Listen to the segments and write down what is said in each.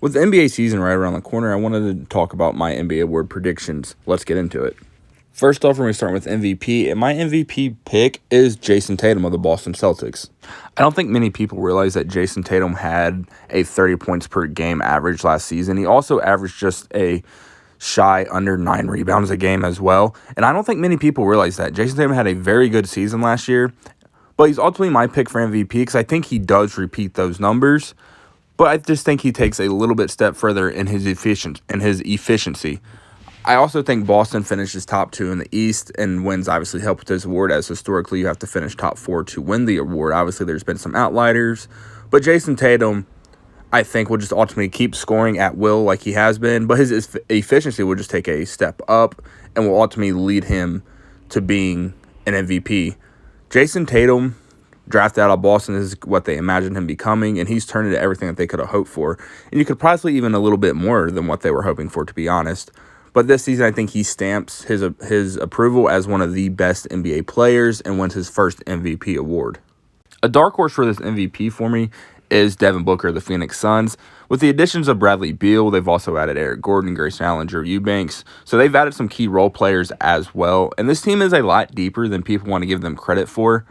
With the NBA season right around the corner, I wanted to talk about my NBA award predictions. Let's get into it. First off, we're going to start with MVP, and my MVP pick is Jason Tatum of the Boston Celtics. I don't think many people realize that Jason Tatum had a 30 points per game average last season. He also averaged just a shy under 9 rebounds a game as well, and I don't think many people realize that. Jason Tatum had a very good season last year, but he's ultimately my pick for MVP because I think he does repeat those numbers. But I just think he takes a little bit step further in his efficiency. I also think Boston finishes top 2 in the East, and wins obviously help with this award, as historically you have to finish top 4 to win the award. Obviously, there's been some outliers, but Jason Tatum, I think, will just ultimately keep scoring at will like he has been, but his efficiency will just take a step up and will ultimately lead him to being an MVP. Jason Tatum, drafted out of Boston, is what they imagined him becoming, and he's turned into everything that they could have hoped for. And you could possibly even a little bit more than what they were hoping for, to be honest. But this season, I think he stamps his approval as one of the best NBA players and wins his first MVP award. A dark horse for this MVP for me is Devin Booker of the Phoenix Suns. With the additions of Bradley Beal, they've also added Eric Gordon, Grayson Allen, Drew Eubanks. So they've added some key role players as well. And this team is a lot deeper than people want to give them credit for.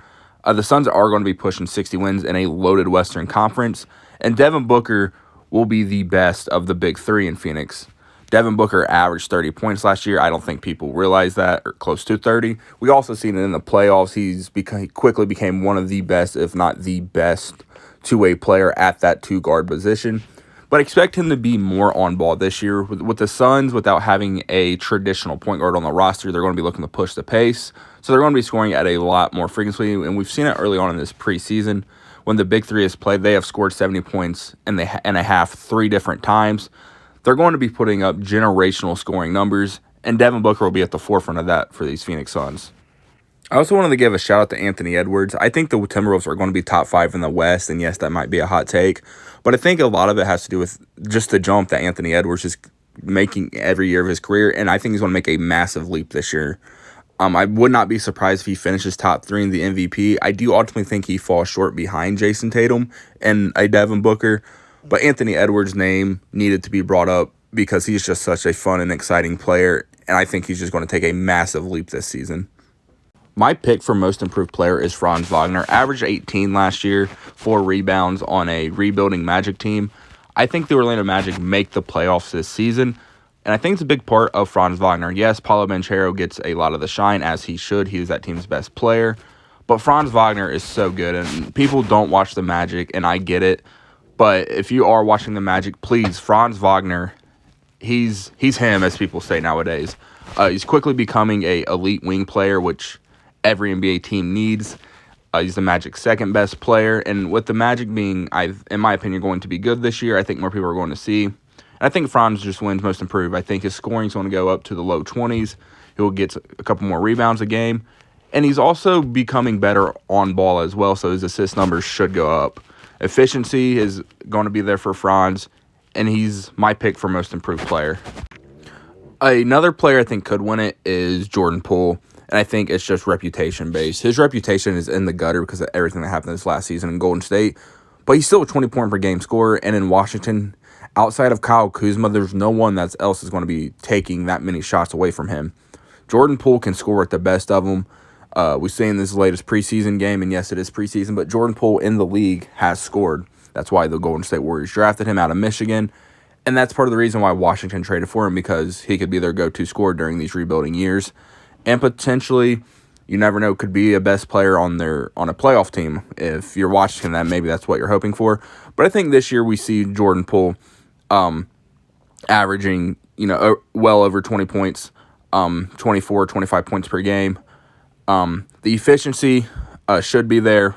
The Suns are going to be pushing 60 wins in a loaded Western Conference, and Devin Booker will be the best of the big three in Phoenix. Devin Booker averaged 30 points last year. I don't think people realize that, or close to 30. We also seen it in the playoffs. He quickly became one of the best, if not the best, two-way player at that two-guard position. But expect him to be more on ball this year. With the Suns, without having a traditional point guard on the roster, they're going to be looking to push the pace. So they're going to be scoring at a lot more frequency. And we've seen it early on in this preseason. When the Big Three has played, they have scored 70 points and a half 3 different times. They're going to be putting up generational scoring numbers. And Devin Booker will be at the forefront of that for these Phoenix Suns. I also wanted to give a shout out to Anthony Edwards. I think the Timberwolves are going to be top 5 in the West, and yes, that might be a hot take, but I think a lot of it has to do with just the jump that Anthony Edwards is making every year of his career, and I think he's going to make a massive leap this year. I would not be surprised if he finishes top 3 in the MVP. I do ultimately think he falls short behind Jason Tatum and a Devin Booker, but Anthony Edwards' name needed to be brought up because he's just such a fun and exciting player, and I think he's just going to take a massive leap this season. My pick for most improved player is Franz Wagner. Averaged 18 last year, 4 rebounds on a rebuilding Magic team. I think the Orlando Magic make the playoffs this season, and I think it's a big part of Franz Wagner. Yes, Paolo Banchero gets a lot of the shine, as he should. He is that team's best player. But Franz Wagner is so good, and people don't watch the Magic, and I get it. But if you are watching the Magic, please, Franz Wagner, he's him, as people say nowadays. He's quickly becoming a elite wing player, which every NBA team needs. He's the Magic's second best player. And with the Magic being, in my opinion, going to be good this year, I think more people are going to see. And I think Franz just wins most improved. I think his scoring is going to go up to the low 20s. He'll get a couple more rebounds a game. And he's also becoming better on ball as well, so his assist numbers should go up. Efficiency is going to be there for Franz, and he's my pick for most improved player. Another player I think could win it is Jordan Poole. And I think it's just reputation-based. His reputation is in the gutter because of everything that happened this last season in Golden State. But he's still a 20-point-per-game scorer. And in Washington, outside of Kyle Kuzma, there's no one else is going to be taking that many shots away from him. Jordan Poole can score at the best of them. We've seen this latest preseason game, and yes, it is preseason, but Jordan Poole in the league has scored. That's why the Golden State Warriors drafted him out of Michigan. And that's part of the reason why Washington traded for him, because he could be their go-to scorer during these rebuilding years. And potentially, you never know, could be a best player on a playoff team. If you're watching that, maybe that's what you're hoping for. But I think this year we see Jordan Poole averaging, well over 20 points, 24, 25 points per game. The efficiency should be there,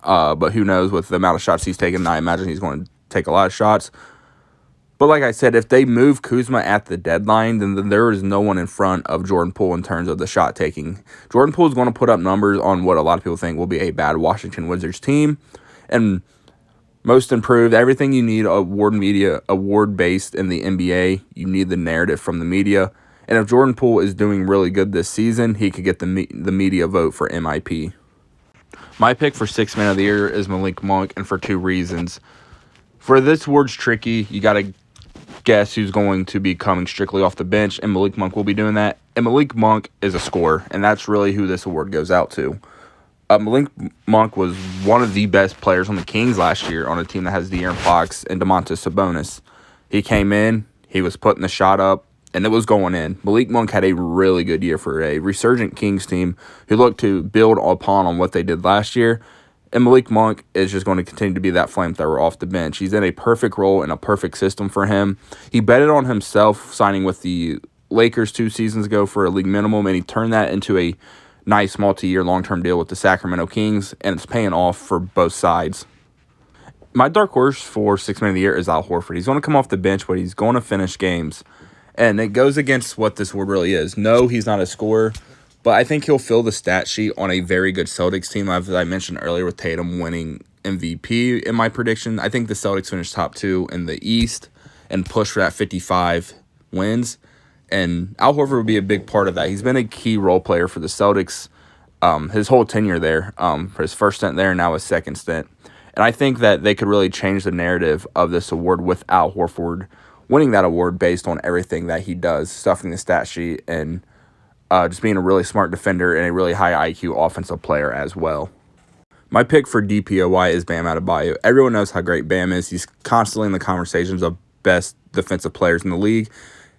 but who knows with the amount of shots he's taken. I imagine he's going to take a lot of shots. But like I said, if they move Kuzma at the deadline, then there is no one in front of Jordan Poole in terms of the shot taking. Jordan Poole is going to put up numbers on what a lot of people think will be a bad Washington Wizards team. And most improved, everything you need award-based in the NBA, you need the narrative from the media. And if Jordan Poole is doing really good this season, he could get the media vote for MIP. My pick for Sixth Man of the Year is Malik Monk, and for 2 reasons. For this award's tricky. You got to guess who's going to be coming strictly off the bench, and Malik Monk will be doing that. And Malik Monk is a scorer, and that's really who this award goes out to. Malik Monk was one of the best players on the Kings last year on a team that has De'Aaron Fox and Domantas Sabonis. He came in, he was putting the shot up, and it was going in. Malik Monk had a really good year for a resurgent Kings team who looked to build upon on what they did last year. And Malik Monk is just going to continue to be that flamethrower off the bench. He's in a perfect role and a perfect system for him. He betted on himself signing with the Lakers 2 seasons ago for a league minimum, and he turned that into a nice multi-year long-term deal with the Sacramento Kings, and it's paying off for both sides. My dark horse for Sixth Man of the Year is Al Horford. He's going to come off the bench, but he's going to finish games. And it goes against what this award really is. No, he's not a scorer, but I think he'll fill the stat sheet on a very good Celtics team. As I mentioned earlier with Tatum winning MVP in my prediction, I think the Celtics finish top 2 in the East and push for that 55 wins. And Al Horford will be a big part of that. He's been a key role player for the Celtics his whole tenure there, for his first stint there and now his second stint. And I think that they could really change the narrative of this award with Al Horford winning that award based on everything that he does, stuffing the stat sheet, and just being a really smart defender and a really high IQ offensive player as well. My pick for DPOY is Bam Adebayo. Everyone knows how great Bam is. He's constantly in the conversations of best defensive players in the league.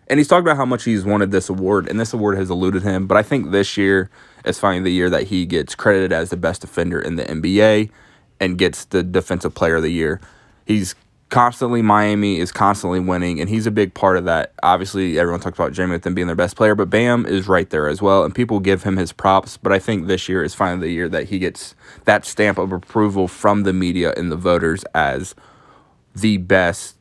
And he's talked about how much he's wanted this award, and this award has eluded him. But I think this year is finally the year that he gets credited as the best defender in the NBA and gets the Defensive Player of the Year. Miami is constantly winning, and he's a big part of that. Obviously, everyone talks about Jamie with them being their best player, but Bam is right there as well, and people give him his props. But I think this year is finally the year that he gets that stamp of approval from the media and the voters as the best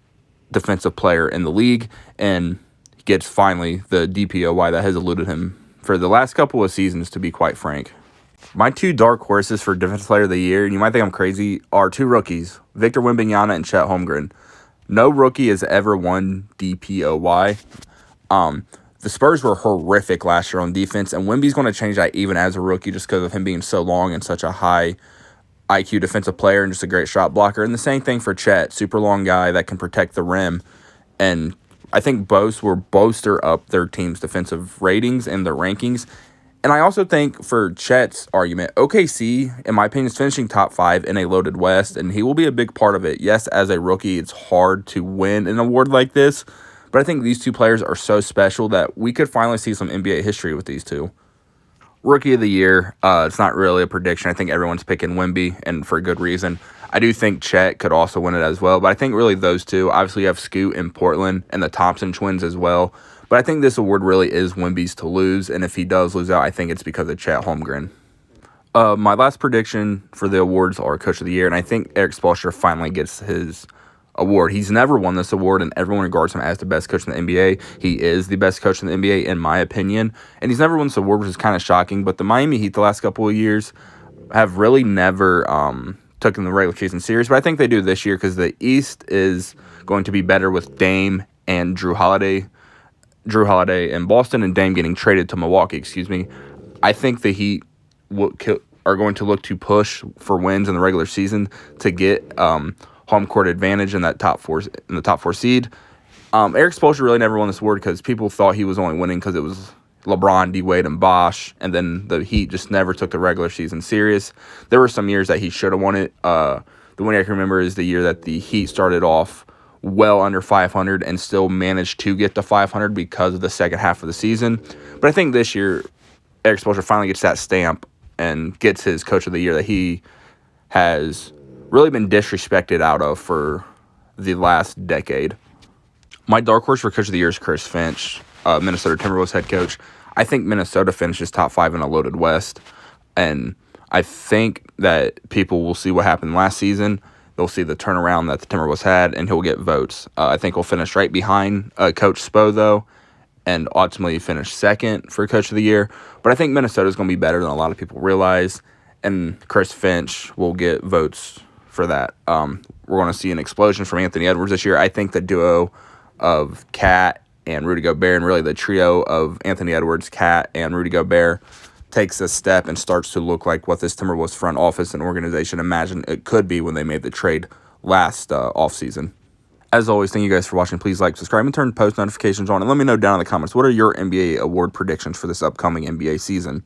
defensive player in the league, and gets finally the DPOY that has eluded him for the last couple of seasons, to be quite frank. My 2 dark horses for Defensive Player of the Year, and you might think I'm crazy, are 2 rookies, Victor Wembanyama and Chet Holmgren. No rookie has ever won DPOY. The Spurs were horrific last year on defense, and Wemby's going to change that even as a rookie just because of him being so long and such a high IQ defensive player and just a great shot blocker. And the same thing for Chet, super long guy that can protect the rim, and I think both will bolster up their team's defensive ratings and their rankings. And I also think for Chet's argument, OKC, in my opinion, is finishing top 5 in a loaded West, and he will be a big part of it. Yes, as a rookie, it's hard to win an award like this, but I think these 2 players are so special that we could finally see some NBA history with these 2. Rookie of the Year, it's not really a prediction. I think everyone's picking Wemby, and for good reason. I do think Chet could also win it as well, but I think really those 2. Obviously, you have Scoot in Portland and the Thompson twins as well. But I think this award really is Wemby's to lose, and if he does lose out, I think it's because of Chet Holmgren. My last prediction for the awards are Coach of the Year, and I think Eric Spoelstra finally gets his award. He's never won this award, and everyone regards him as the best coach in the NBA. He is the best coach in the NBA, in my opinion, and he's never won this award, which is kind of shocking. But the Miami Heat the last couple of years have really never taken the regular season serious, but I think they do this year because the East is going to be better with Dame and Drew Holiday in Boston, and Dame getting traded to Milwaukee, I think the Heat are going to look to push for wins in the regular season to get home court advantage in the top four seed. Eric Spoelstra really never won this award because people thought he was only winning because it was LeBron, D-Wade, and Bosh, and then the Heat just never took the regular season serious. There were some years that he should have won it. The one I can remember is the year that the Heat started off well under 500 and still managed to get to 500 because of the second half of the season. But I think this year, Eric Spoelstra finally gets that stamp and gets his Coach of the Year that he has really been disrespected out of for the last decade. My dark horse for Coach of the Year is Chris Finch, Minnesota Timberwolves head coach. I think Minnesota finishes top 5 in a loaded West, and I think that people will see what happened last season. They'll see the turnaround that the Timberwolves had, and he'll get votes. I think he'll finish right behind Coach Spo, though, and ultimately finish second for Coach of the Year. But I think Minnesota's going to be better than a lot of people realize, and Chris Finch will get votes for that. We're going to see an explosion from Anthony Edwards this year. I think the duo of Cat and Rudy Gobert, and really the trio of Anthony Edwards, Cat, and Rudy Gobert, takes a step and starts to look like what this Timberwolves front office and organization imagined it could be when they made the trade last offseason. As always, thank you guys for watching. Please like, subscribe, and turn post notifications on. And let me know down in the comments, what are your NBA award predictions for this upcoming NBA season?